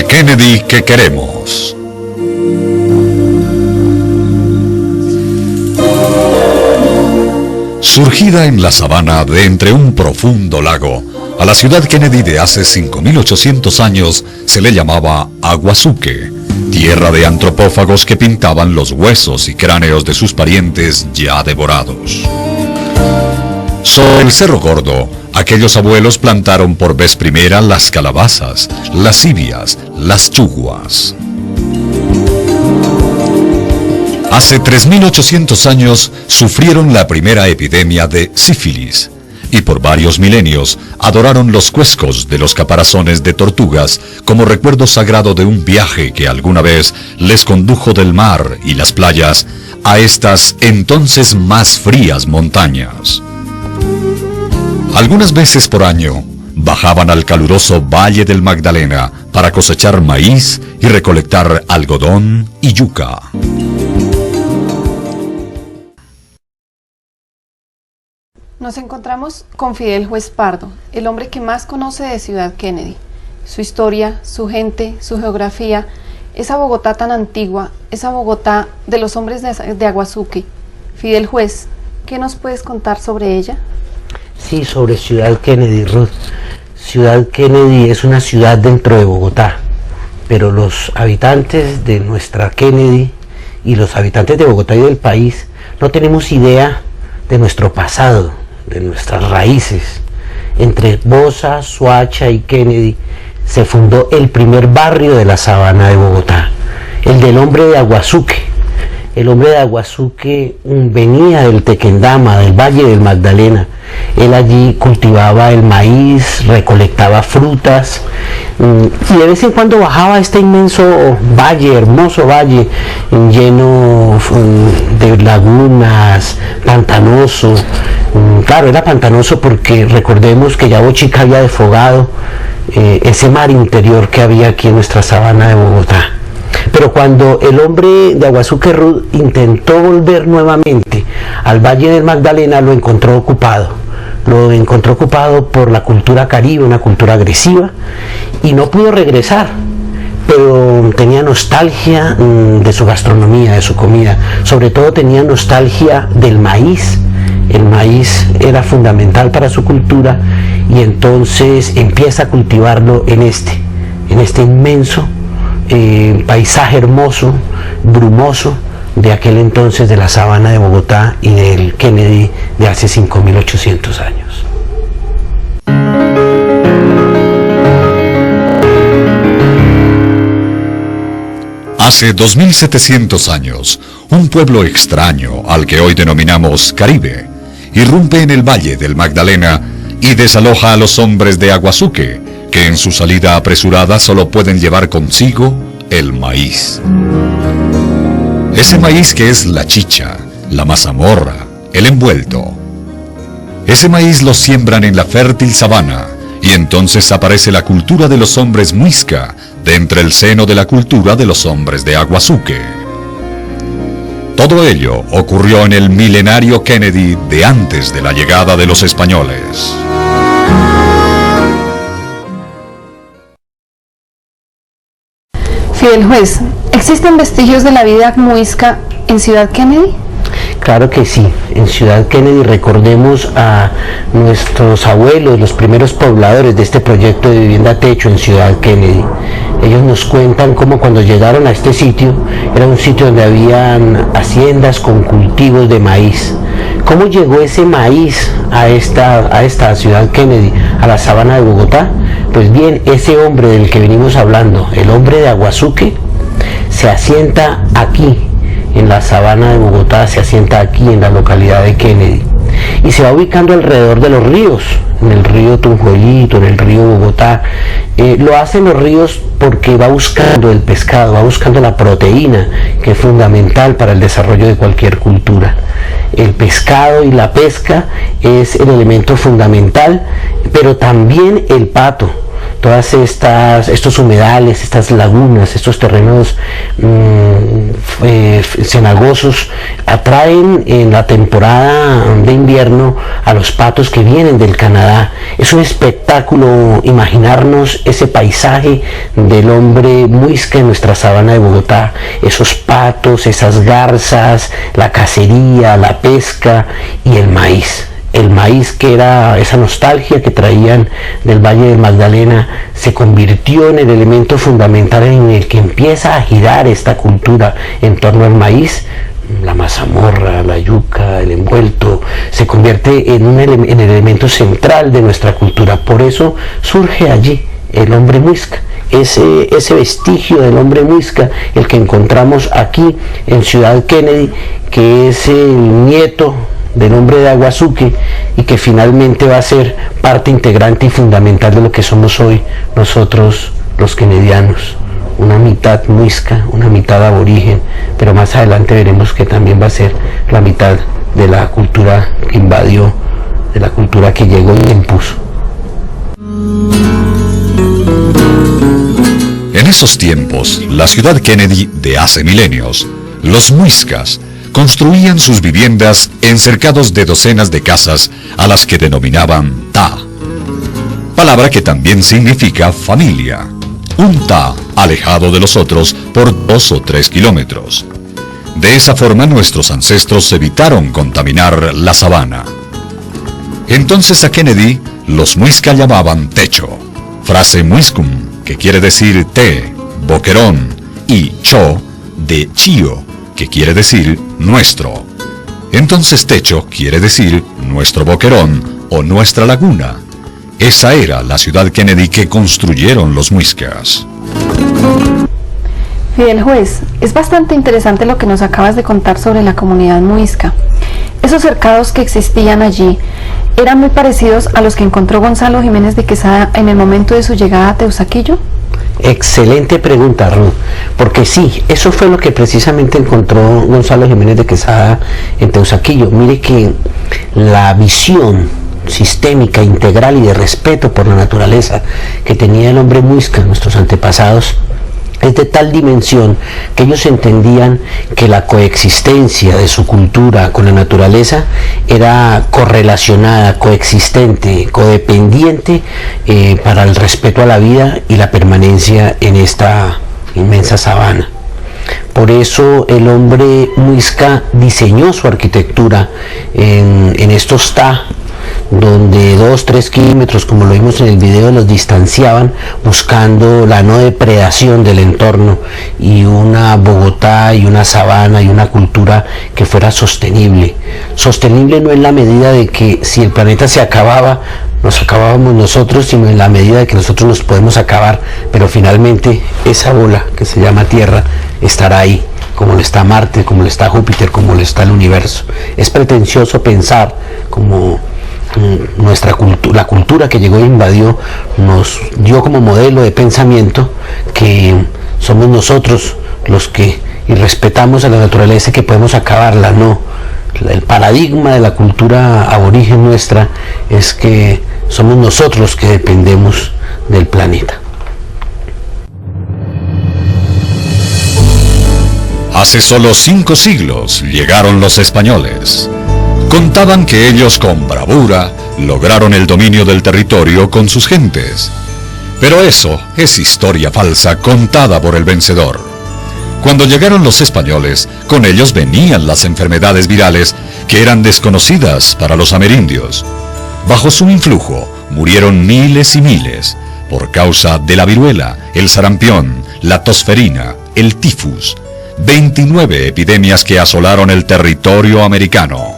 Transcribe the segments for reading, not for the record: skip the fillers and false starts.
El Kennedy que queremos. Surgida en la sabana de entre un profundo lago, a la ciudad Kennedy de hace 5.800 años se le llamaba Aguazuque, tierra de antropófagos que pintaban los huesos y cráneos de sus parientes ya devorados. Sobre el Cerro Gordo, aquellos abuelos plantaron por vez primera las calabazas, las cibias, las chuguas. Hace 3.800 años sufrieron la primera epidemia de sífilis y por varios milenios adoraron los cuescos de los caparazones de tortugas como recuerdo sagrado de un viaje que alguna vez les condujo del mar y las playas a estas entonces más frías montañas. Algunas veces por año bajaban al caluroso Valle del Magdalena para cosechar maíz y recolectar algodón y yuca. Nos encontramos con Fidel Juez Pardo, el hombre que más conoce de Ciudad Kennedy. Su historia, su gente, su geografía, esa Bogotá tan antigua, esa Bogotá de los hombres de Aguazuque. Fidel Juez, ¿qué nos puedes contar sobre ella? Sí, sobre Ciudad Kennedy, Ruth. Ciudad Kennedy es una ciudad dentro de Bogotá, pero los habitantes de nuestra Kennedy y los habitantes de Bogotá y del país no tenemos idea de nuestro pasado, de nuestras raíces. Entre Bosa, Soacha y Kennedy se fundó el primer barrio de la sabana de Bogotá, el del hombre de Aguazuque. El hombre de Aguazuque venía del Tequendama, del Valle del Magdalena. Él allí cultivaba el maíz, recolectaba frutas y de vez en cuando bajaba a este inmenso valle, hermoso valle, lleno de lagunas, pantanoso. Claro, era pantanoso porque recordemos que ya Bochica había desfogado ese mar interior que había aquí en nuestra sabana de Bogotá. Pero cuando el hombre de Aguazuque intentó volver nuevamente al Valle del Magdalena, lo encontró ocupado. Lo encontró ocupado por la cultura caribe, una cultura agresiva, y no pudo regresar. Pero tenía nostalgia de su gastronomía, de su comida. Sobre todo tenía nostalgia del maíz. El maíz era fundamental para su cultura y entonces empieza a cultivarlo en este inmenso paisaje hermoso, brumoso de aquel entonces de la sabana de Bogotá y del Kennedy de hace 5.800 años. Hace 2.700 años, un pueblo extraño al que hoy denominamos Caribe, irrumpe en el Valle del Magdalena y desaloja a los hombres de Aguazuque, que en su salida apresurada solo pueden llevar consigo el maíz. Ese maíz que es la chicha, la mazamorra, el envuelto. Ese maíz lo siembran en la fértil sabana y entonces aparece la cultura de los hombres muisca de entre el seno de la cultura de los hombres de Aguazuque. Todo ello ocurrió en el milenario Kennedy de antes de la llegada de los españoles. Fidel Juez, ¿existen vestigios de la vida muisca en Ciudad Kennedy? Claro que sí. En Ciudad Kennedy recordemos a nuestros abuelos, los primeros pobladores de este proyecto de vivienda techo en Ciudad Kennedy. Ellos nos cuentan cómo cuando llegaron a este sitio, era un sitio donde habían haciendas con cultivos de maíz. ¿Cómo llegó ese maíz a esta Ciudad Kennedy, a la sabana de Bogotá? Pues bien, ese hombre del que venimos hablando, el hombre de Aguazuque, se asienta aquí, en la sabana de Bogotá, se asienta aquí en la localidad de Kennedy y se va ubicando alrededor de los ríos, en el río Tunjuelito, en el río Bogotá. Lo hacen los ríos porque va buscando el pescado, va buscando la proteína que es fundamental para el desarrollo de cualquier cultura. El pescado y la pesca es el elemento fundamental, pero también el pato. todas estos humedales, estas lagunas, estos terrenos cenagosos atraen en la temporada de invierno a los patos que vienen del Canadá. Es un espectáculo imaginarnos ese paisaje del hombre muisca en nuestra sabana de Bogotá, esos patos, esas garzas, la cacería, la pesca y el maíz. El maíz, que era esa nostalgia que traían del Valle del Magdalena, se convirtió en el elemento fundamental en el que empieza a girar esta cultura en torno al maíz. La mazamorra, la yuca, el envuelto, se convierte en el elemento central de nuestra cultura. Por eso surge allí el hombre muisca, ese vestigio del hombre muisca, el que encontramos aquí en Ciudad Kennedy, que es el nieto del hombre de Aguazuque y que finalmente va a ser parte integrante y fundamental de lo que somos hoy nosotros los kennedianos, una mitad muisca, una mitad aborigen, pero más adelante veremos que también va a ser la mitad de la cultura que invadió, de la cultura que llegó y impuso. En esos tiempos, la ciudad Kennedy de hace milenios, los muiscas construían sus viviendas encercados de docenas de casas a las que denominaban ta, palabra que también significa familia. Un ta alejado de los otros por 2 o 3 kilómetros. De esa forma nuestros ancestros evitaron contaminar la sabana. Entonces a Kennedy los muisca llamaban techo, frase muiscum, que quiere decir té, boquerón, y cho, de chío, que quiere decir nuestro. Entonces techo quiere decir nuestro boquerón o nuestra laguna. Esa era la ciudad Kennedy que construyeron los muiscas. Fidel Juez, es bastante interesante lo que nos acabas de contar sobre la comunidad muisca. Esos cercados que existían allí eran muy parecidos a los que encontró Gonzalo Jiménez de Quesada en el momento de su llegada a Teusaquillo. Excelente pregunta, Ruth, porque sí, eso fue lo que precisamente encontró Gonzalo Jiménez de Quesada en Teusaquillo. Mire que la visión sistémica, integral y de respeto por la naturaleza que tenía el hombre muisca, nuestros antepasados, es de tal dimensión que ellos entendían que la coexistencia de su cultura con la naturaleza era correlacionada, coexistente, codependiente para el respeto a la vida y la permanencia en esta inmensa sabana. Por eso el hombre muisca diseñó su arquitectura en estos ta, donde 2-3 kilómetros, como lo vimos en el video, los distanciaban, buscando la no depredación del entorno y una Bogotá y una sabana y una cultura que fuera sostenible. Sostenible no en la medida de que si el planeta se acababa, nos acabábamos nosotros, sino en la medida de que nosotros nos podemos acabar, pero finalmente esa bola que se llama Tierra estará ahí, como lo está Marte, como lo está Júpiter, como lo está el universo. Es pretencioso pensar como la cultura que llegó e invadió nos dio como modelo de pensamiento que somos nosotros los que irrespetamos a la naturaleza, que podemos acabarla. No, el paradigma de la cultura aborigen nuestra es que somos nosotros los que dependemos del planeta. Hace solo 5 siglos llegaron los españoles. Contaban que ellos con bravura lograron el dominio del territorio con sus gentes. Pero eso es historia falsa contada por el vencedor. Cuando llegaron los españoles, con ellos venían las enfermedades virales que eran desconocidas para los amerindios. Bajo su influjo murieron miles y miles por causa de la viruela, el sarampión, la tosferina, el tifus. 29 epidemias que asolaron el territorio americano.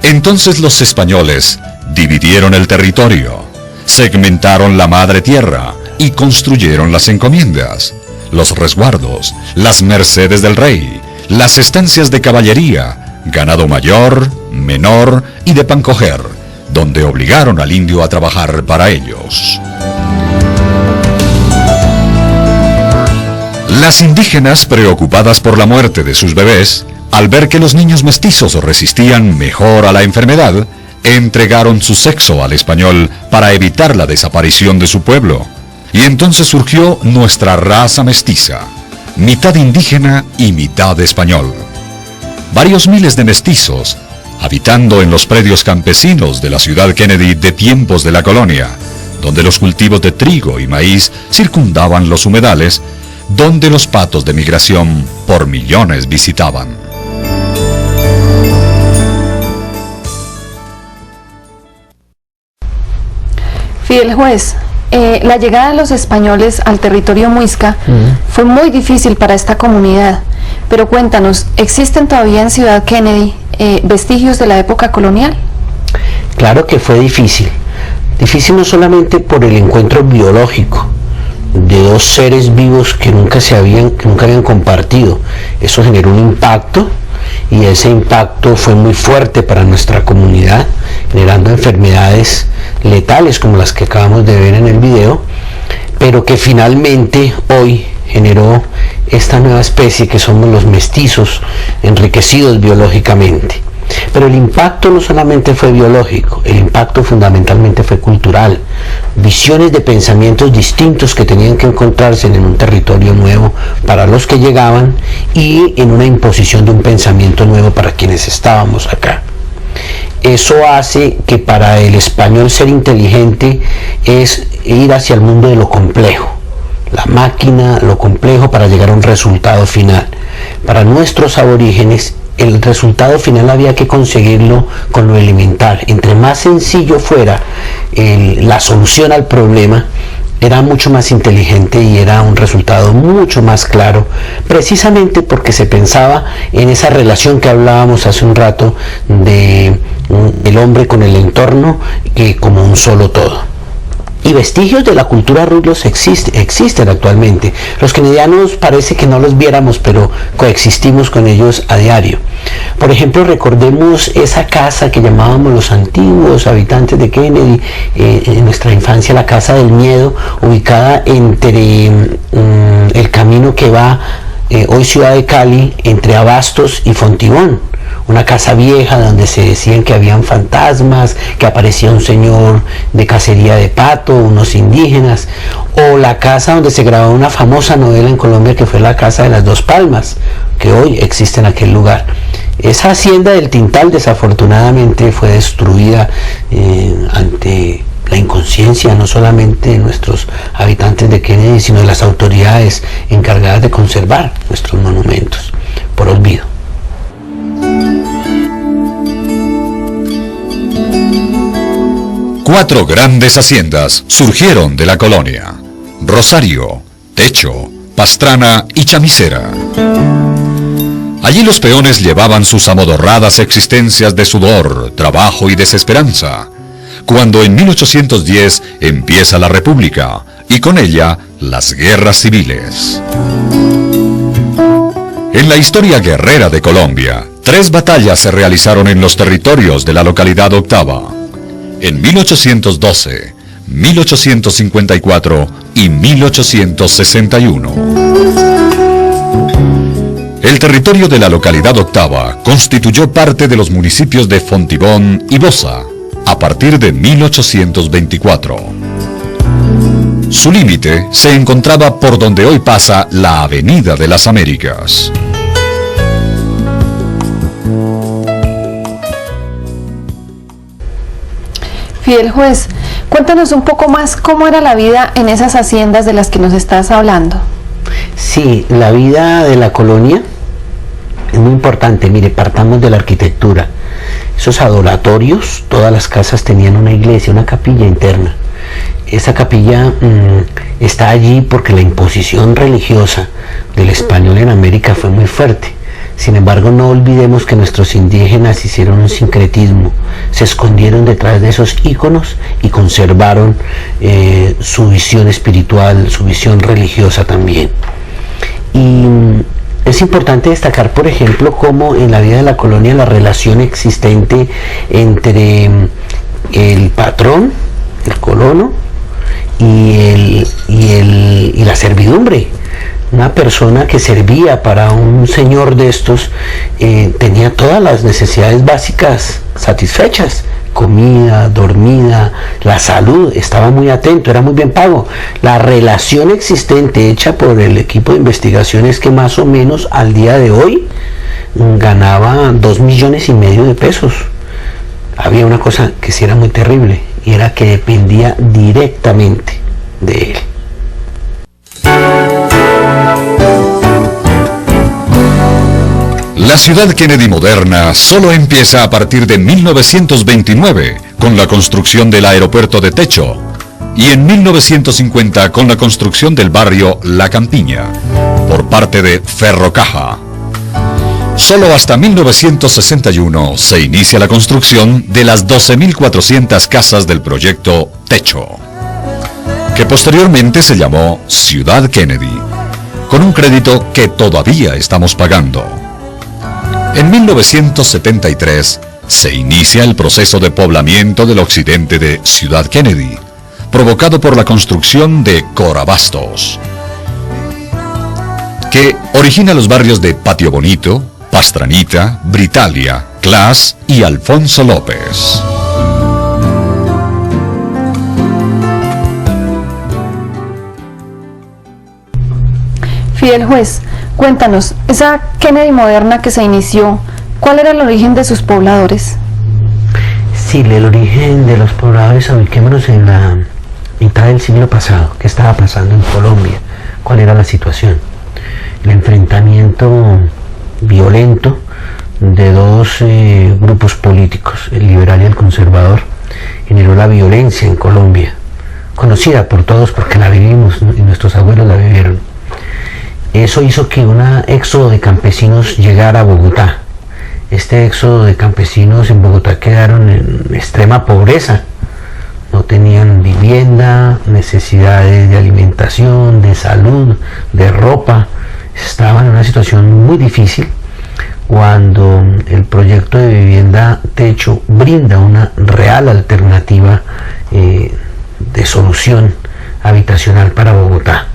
Entonces los españoles dividieron el territorio, segmentaron la madre tierra y construyeron las encomiendas, los resguardos, las mercedes del rey, las estancias de caballería, ganado mayor, menor y de pan coger, donde obligaron al indio a trabajar para ellos. Las indígenas, preocupadas por la muerte de sus bebés, al ver que los niños mestizos resistían mejor a la enfermedad, entregaron su sexo al español para evitar la desaparición de su pueblo. Y entonces surgió nuestra raza mestiza, mitad indígena y mitad español. Varios miles de mestizos, habitando en los predios campesinos de la ciudad Kennedy de tiempos de la colonia, donde los cultivos de trigo y maíz circundaban los humedales, donde los patos de migración por millones visitaban. Fidel Juez, la llegada de los españoles al territorio muisca fue muy difícil para esta comunidad, pero cuéntanos, ¿existen todavía en Ciudad Kennedy vestigios de la época colonial? Claro que fue difícil. Difícil no solamente por el encuentro biológico de dos seres vivos que nunca habían compartido. Eso generó un impacto, y ese impacto fue muy fuerte para nuestra comunidad, generando enfermedades letales como las que acabamos de ver en el video, pero que finalmente hoy generó esta nueva especie que somos los mestizos, enriquecidos biológicamente. Pero el impacto no solamente fue biológico, el impacto fundamentalmente fue cultural. Visiones de pensamientos distintos que tenían que encontrarse en un territorio nuevo para los que llegaban, y en una imposición de un pensamiento nuevo para quienes estábamos acá. Eso hace que para el español ser inteligente es ir hacia el mundo de lo complejo, la máquina, lo complejo, para llegar a un resultado final. Para nuestros aborígenes, el resultado final había que conseguirlo con lo elemental. Entre más sencillo fuera la solución al problema, era mucho más inteligente y era un resultado mucho más claro, precisamente porque se pensaba en esa relación que hablábamos hace un rato de el hombre con el entorno como un solo todo. Y vestigios de la cultura rulos existen actualmente. Los kennedianos parece que no los viéramos, pero coexistimos con ellos a diario. Por ejemplo, recordemos esa casa que llamábamos los antiguos habitantes de Kennedy, en nuestra infancia, la Casa del Miedo, ubicada entre el camino que va hoy Ciudad de Cali, entre Abastos y Fontibón. Una casa vieja donde se decían que habían fantasmas, que aparecía un señor de cacería de pato, unos indígenas, o la casa donde se grabó una famosa novela en Colombia, que fue la Casa de las Dos Palmas, que hoy existe en aquel lugar. Esa hacienda del Tintal desafortunadamente fue destruida ante la inconsciencia no solamente de nuestros habitantes de Kennedy, sino de las autoridades encargadas de conservar nuestros monumentos, por olvido. Cuatro grandes haciendas surgieron de la colonia: Rosario, Techo, Pastrana y Chamisera. Allí los peones llevaban sus amodorradas existencias de sudor, trabajo y desesperanza, cuando en 1810 empieza la República, y con ella las guerras civiles. En la historia guerrera de Colombia, 3 batallas se realizaron en los territorios de la localidad Octava, en 1812, 1854 y 1861. El territorio de la localidad Octava constituyó parte de los municipios de Fontibón y Bosa a partir de 1824. Su límite se encontraba por donde hoy pasa la Avenida de las Américas. Fidel Juez, cuéntanos un poco más cómo era la vida en esas haciendas de las que nos estás hablando. Sí, la vida de la colonia es muy importante. Mire, partamos de la arquitectura. Esos adoratorios, todas las casas tenían una iglesia, una capilla interna. Esa capilla está allí porque la imposición religiosa del español en América fue muy fuerte. Sin embargo, no olvidemos que nuestros indígenas hicieron un sincretismo, se escondieron detrás de esos íconos y conservaron su visión espiritual, su visión religiosa también. Y es importante destacar, por ejemplo, cómo en la vida de la colonia la relación existente entre el patrón, el colono, y la servidumbre. Una persona que servía para un señor de estos tenía todas las necesidades básicas satisfechas: comida, dormida, la salud, estaba muy atento, era muy bien pago. La relación existente hecha por el equipo de investigación es que más o menos al día de hoy ganaba 2,5 millones de pesos. Había una cosa que sí era muy terrible, y era que dependía directamente de él. La ciudad Kennedy moderna solo empieza a partir de 1929 con la construcción del aeropuerto de Techo y en 1950 con la construcción del barrio La Campiña por parte de Ferrocaja. Solo hasta 1961 se inicia la construcción de las 12.400 casas del proyecto Techo, que posteriormente se llamó Ciudad Kennedy, con un crédito que todavía estamos pagando. En 1973 se inicia el proceso de poblamiento del occidente de Ciudad Kennedy, provocado por la construcción de Corabastos, que origina los barrios de Patio Bonito, Pastranita, Britalia, Clas y Alfonso López. Fidel Juez, cuéntanos, esa Kennedy moderna que se inició, ¿cuál era el origen de sus pobladores? Sí, el origen de los pobladores, ubiquémonos en la mitad del siglo pasado. ¿Qué estaba pasando en Colombia? ¿Cuál era la situación? El enfrentamiento violento de dos grupos políticos, el liberal y el conservador, generó la violencia en Colombia, conocida por todos porque la vivimos, ¿no? Y nuestros abuelos la vivieron. Eso hizo que un éxodo de campesinos llegara a Bogotá. Este éxodo de campesinos en Bogotá quedaron en extrema pobreza. No tenían vivienda, necesidades de alimentación, de salud, de ropa. Estaban en una situación muy difícil cuando el proyecto de vivienda Techo brinda una real alternativa de solución habitacional para Bogotá.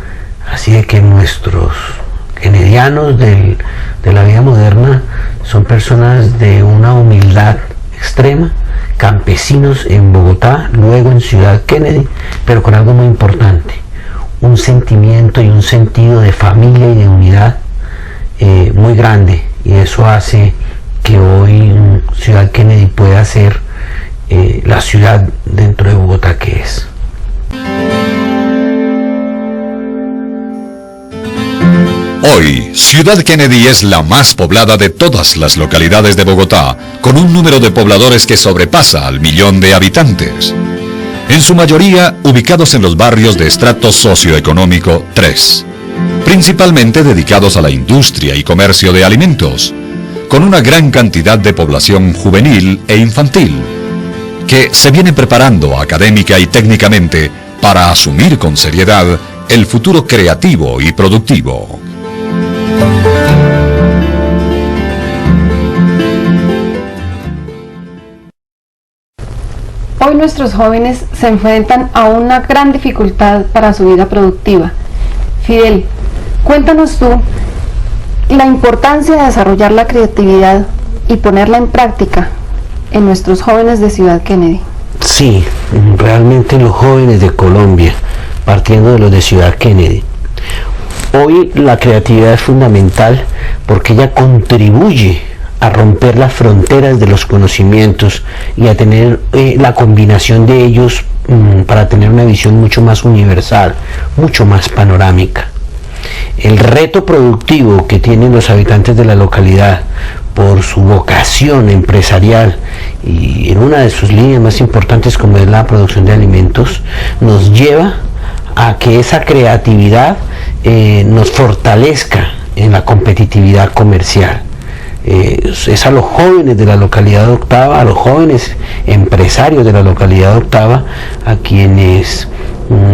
Así de que nuestros kennedianos de la vida moderna son personas de una humildad extrema, campesinos en Bogotá, luego en Ciudad Kennedy, pero con algo muy importante: un sentimiento y un sentido de familia y de unidad muy grande, y eso hace que hoy Ciudad Kennedy pueda ser la ciudad dentro de Bogotá que es. Hoy, Ciudad Kennedy es la más poblada de todas las localidades de Bogotá, con un número de pobladores que sobrepasa al 1.000.000 de habitantes, en su mayoría ubicados en los barrios de estrato socioeconómico 3, principalmente dedicados a la industria y comercio de alimentos, con una gran cantidad de población juvenil e infantil, que se viene preparando académica y técnicamente para asumir con seriedad el futuro creativo y productivo. Hoy nuestros jóvenes se enfrentan a una gran dificultad para su vida productiva. Fidel, cuéntanos tú la importancia de desarrollar la creatividad y ponerla en práctica en nuestros jóvenes de Ciudad Kennedy. Sí, realmente los jóvenes de Colombia, partiendo de los de Ciudad Kennedy. Hoy la creatividad es fundamental porque ella contribuye a romper las fronteras de los conocimientos y a tener la combinación de ellos para tener una visión mucho más universal, mucho más panorámica. El reto productivo que tienen los habitantes de la localidad por su vocación empresarial y en una de sus líneas más importantes, como es la producción de alimentos, nos lleva a que esa creatividad nos fortalezca en la competitividad comercial. Es a los jóvenes de la localidad de Octava, a los jóvenes empresarios de la localidad de Octava, a quienes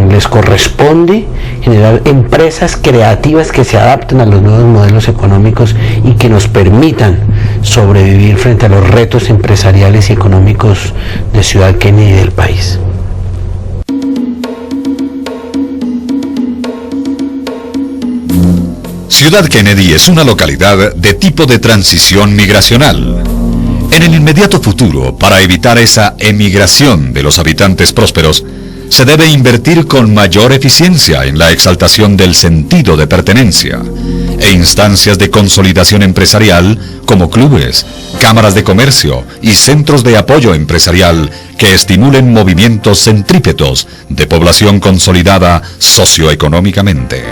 les corresponde generar empresas creativas que se adapten a los nuevos modelos económicos y que nos permitan sobrevivir frente a los retos empresariales y económicos de Ciudad Kennedy y del país. Ciudad Kennedy es una localidad de tipo de transición migracional. En el inmediato futuro, para evitar esa emigración de los habitantes prósperos, se debe invertir con mayor eficiencia en la exaltación del sentido de pertenencia e instancias de consolidación empresarial como clubes, cámaras de comercio y centros de apoyo empresarial que estimulen movimientos centrípetos de población consolidada socioeconómicamente.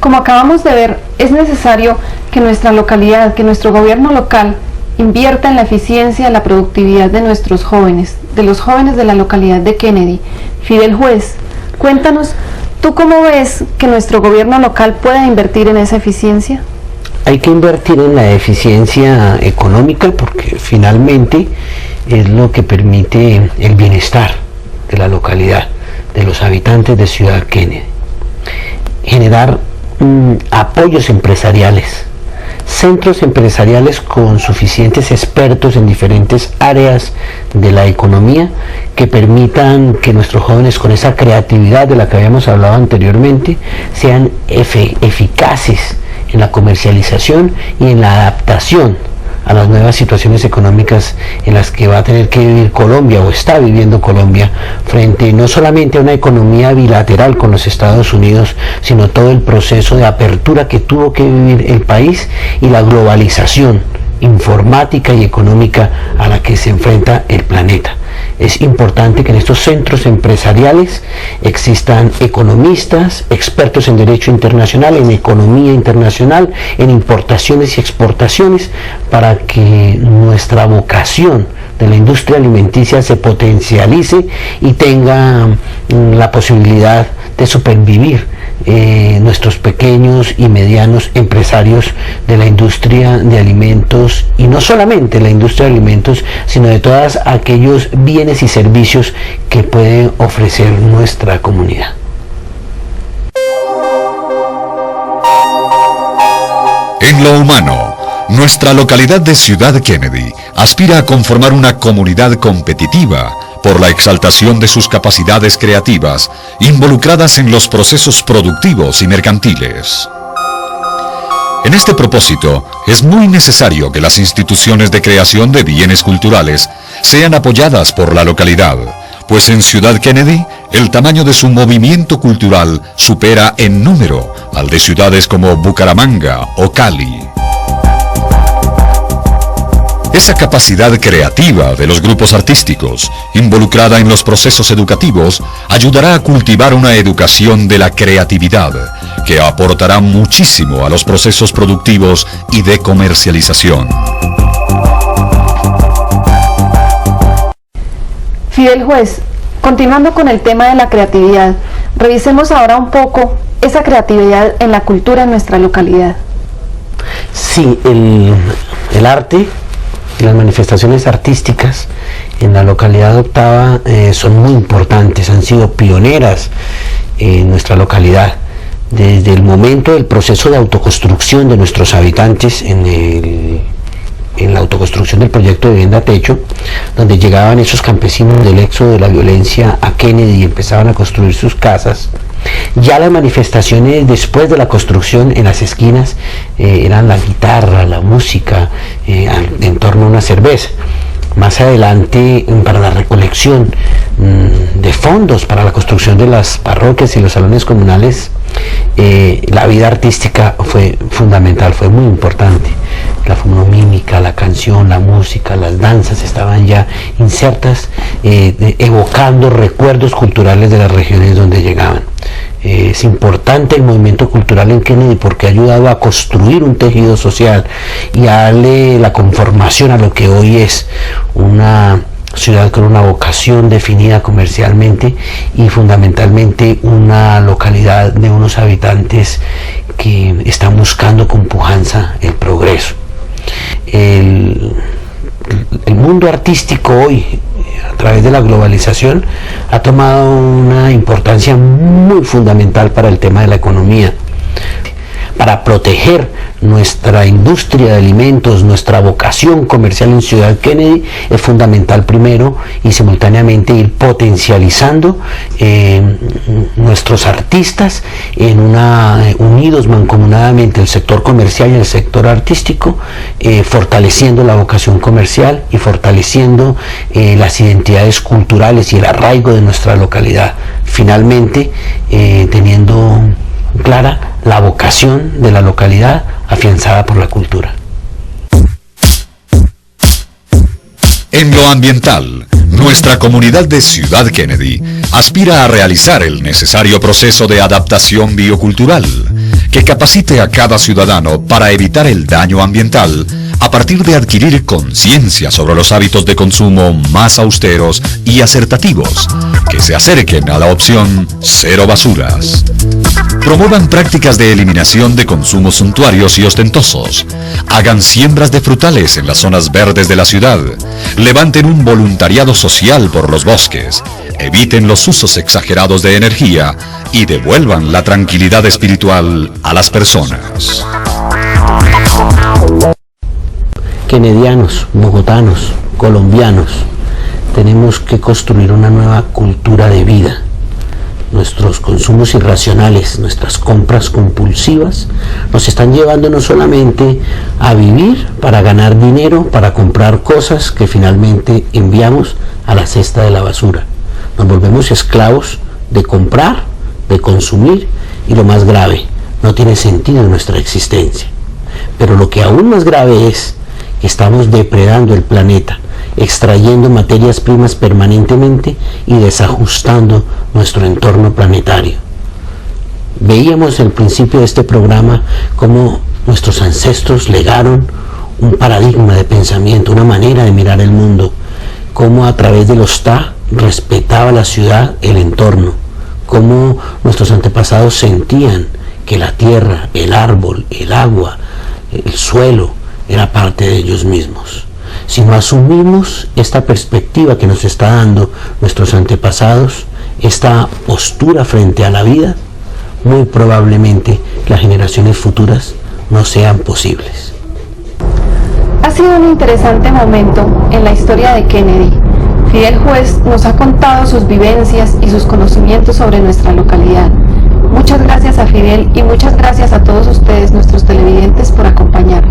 Como acabamos de ver, es necesario que nuestra localidad, que nuestro gobierno local invierta en la eficiencia y la productividad de nuestros jóvenes, de los jóvenes de la localidad de Kennedy. Fidel Juez, cuéntanos, ¿tú cómo ves que nuestro gobierno local pueda invertir en esa eficiencia? Hay que invertir en la eficiencia económica porque finalmente es lo que permite el bienestar de la localidad, de los habitantes de Ciudad Kennedy. Generar apoyos empresariales, centros empresariales con suficientes expertos en diferentes áreas de la economía que permitan que nuestros jóvenes, con esa creatividad de la que habíamos hablado anteriormente, sean eficaces en la comercialización y en la adaptación a las nuevas situaciones económicas en las que va a tener que vivir Colombia o está viviendo Colombia, frente no solamente a una economía bilateral con los Estados Unidos, sino todo el proceso de apertura que tuvo que vivir el país y la globalización informática y económica a la que se enfrenta el planeta. Es importante que en estos centros empresariales existan economistas, expertos en derecho internacional, en economía internacional, en importaciones y exportaciones, para que nuestra vocación de la industria alimenticia se potencialice y tenga la posibilidad de supervivir nuestros pequeños y medianos empresarios de la industria de alimentos, y no solamente la industria de alimentos, sino de todos aquellos bienes y servicios que puede ofrecer nuestra comunidad. En lo humano, nuestra localidad de Ciudad Kennedy aspira a conformar una comunidad competitiva por la exaltación de sus capacidades creativas involucradas en los procesos productivos y mercantiles. En este propósito, es muy necesario que las instituciones de creación de bienes culturales sean apoyadas por la localidad, pues en Ciudad Kennedy el tamaño de su movimiento cultural supera en número al de ciudades como Bucaramanga o Cali. Esa capacidad creativa de los grupos artísticos, involucrada en los procesos educativos, ayudará a cultivar una educación de la creatividad, que aportará muchísimo a los procesos productivos y de comercialización. Fidel Juez, continuando con el tema de la creatividad, revisemos ahora un poco esa creatividad en la cultura en nuestra localidad. Sí, el arte y las manifestaciones artísticas en la localidad de Octava son muy importantes, han sido pioneras en nuestra localidad. Desde el momento del proceso de autoconstrucción de nuestros habitantes en la autoconstrucción del proyecto de vivienda techo, donde llegaban esos campesinos del éxodo de la violencia a Kennedy y empezaban a construir sus casas, ya las manifestaciones después de la construcción en las esquinas eran la guitarra, la música, en torno a una cerveza. Más adelante, para la recolección de fondos para la construcción de las parroquias y los salones comunales, la vida artística fue fundamental, fue muy importante. La fonomímica, la canción, la música, las danzas estaban ya insertas, evocando recuerdos culturales de las regiones donde llegaban. Es importante el movimiento cultural en Kennedy porque ha ayudado a construir un tejido social y a darle la conformación a lo que hoy es una ciudad con una vocación definida comercialmente y fundamentalmente una localidad de unos habitantes que están buscando con pujanza el progreso. El mundo artístico hoy, a través de la globalización, ha tomado una importancia muy fundamental para el tema de la economía. para proteger nuestra industria de alimentos, nuestra vocación comercial en Ciudad Kennedy, es fundamental primero y simultáneamente ir potencializando nuestros artistas unidos mancomunadamente el sector comercial y el sector artístico, fortaleciendo la vocación comercial y fortaleciendo las identidades culturales y el arraigo de nuestra localidad. Finalmente, teniendo clara la vocación de la localidad afianzada por la cultura. En lo ambiental, nuestra comunidad de Ciudad Kennedy aspira a realizar el necesario proceso de adaptación biocultural que capacite a cada ciudadano para evitar el daño ambiental a partir de adquirir conciencia sobre los hábitos de consumo más austeros y acertativos que se acerquen a la opción cero basuras. Promuevan prácticas de eliminación de consumos suntuarios y ostentosos. Hagan siembras de frutales en las zonas verdes de la ciudad. Levanten un voluntariado social por los bosques. Eviten los usos exagerados de energía y devuelvan la tranquilidad espiritual a las personas. Kennedianos, bogotanos, colombianos, tenemos que construir una nueva cultura de vida. Nuestros consumos irracionales, nuestras compras compulsivas, nos están llevando no solamente a vivir para ganar dinero, para comprar cosas que finalmente enviamos a la cesta de la basura. Nos volvemos esclavos de comprar, de consumir y lo más grave, no tiene sentido en nuestra existencia. Pero lo que aún más grave es que estamos depredando el planeta, extrayendo materias primas permanentemente y desajustando nuestro entorno planetario. Veíamos al principio de este programa cómo nuestros ancestros legaron un paradigma de pensamiento, una manera de mirar el mundo, cómo a través de los Ta respetaba la ciudad, el entorno, cómo nuestros antepasados sentían que la tierra, el árbol, el agua, el suelo era parte de ellos mismos. Si no asumimos esta perspectiva que nos está dando nuestros antepasados, esta postura frente a la vida, muy probablemente las generaciones futuras no sean posibles. Ha sido un interesante momento en la historia de Kennedy. Fidel Juez nos ha contado sus vivencias y sus conocimientos sobre nuestra localidad. Muchas gracias a Fidel y muchas gracias a todos ustedes, nuestros televidentes, por acompañarnos.